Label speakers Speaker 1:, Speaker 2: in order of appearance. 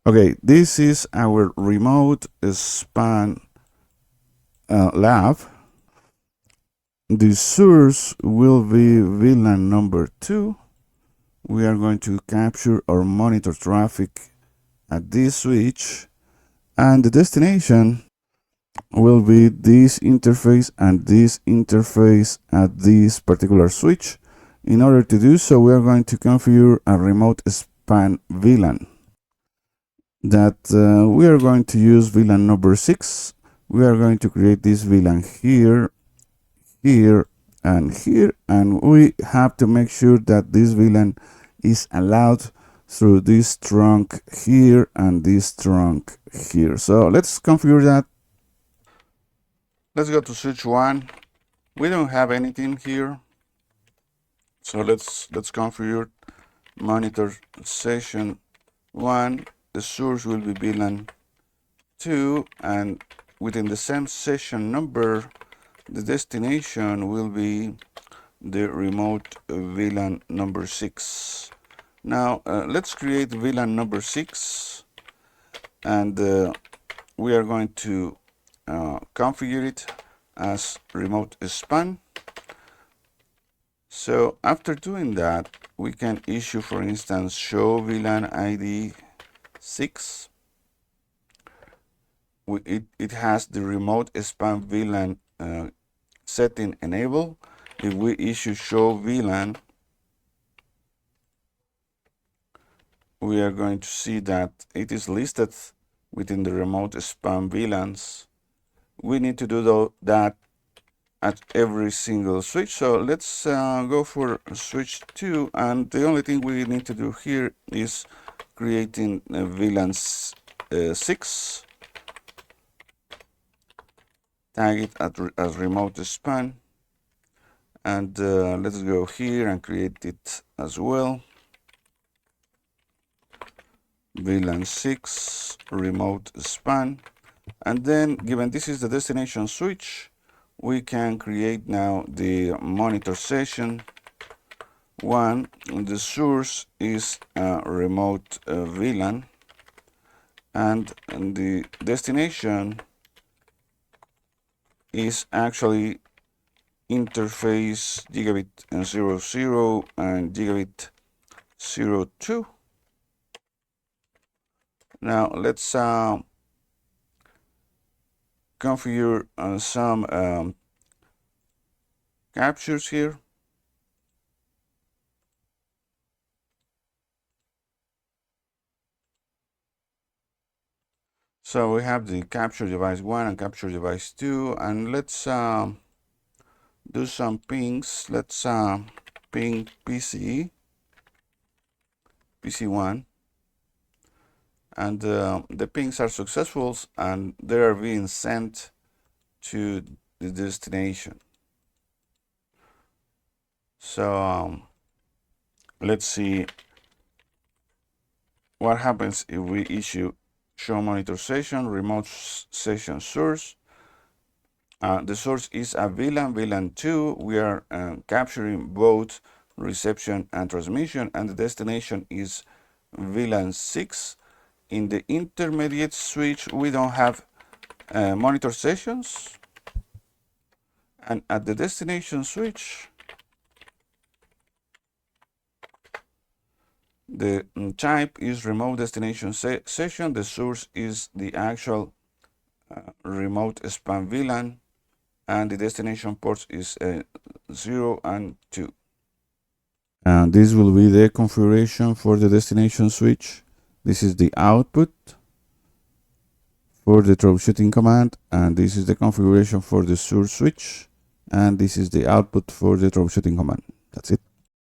Speaker 1: Okay, this is our remote span lab. The source will be VLAN number 2. We are going to capture or monitor traffic at this switch, and the destination will be this interface and this interface at this particular switch. In order to do so, we are going to configure a remote span VLAN that we are going to use VLAN number 6. We are going to create this VLAN here, here, and here, and we have to make sure that this VLAN is allowed through this trunk here and this trunk here. So let's configure that. Let's go to switch 1. We don't have anything here, so let's configure monitor session 1. The source will be VLAN 2, and within the same session number, the destination will be the remote VLAN number 6. Now let's create VLAN number 6, and we are going to configure it as remote span. So after doing that, we can issue, for instance, show VLAN ID 6. It has the remote span VLAN setting enabled. If we issue show VLAN, we are going to see that it is listed within the remote span VLANs. We need to do that at every single switch. So let's go for switch 2, and the only thing we need to do here is creating VLAN 6, tag it as remote span, and let's go here and create it as well. VLAN 6 remote span, and then given this is the destination switch, we can create now the monitor session 1. The source is remote VLAN, and the destination is actually interface gigabit 00 and gigabit 02. Now let's configure some captures here. So we have the capture device 1 and capture device 2, and let's do some pings. Let's ping PC1, and the pings are successful and they are being sent to the destination. So let's see what happens if we issue show monitor session remote session source. The source is a VLAN 2. We are capturing both reception and transmission, and the destination is VLAN 6. In the intermediate switch, we don't have monitor sessions, and at the destination switch, the type is remote destination session. The source is the actual remote span VLAN, and the destination ports is 0 and 2. And this will be the configuration for the destination switch. This is the output for the troubleshooting command, and this is the configuration for the source switch, and this is the output for the troubleshooting command. That's it.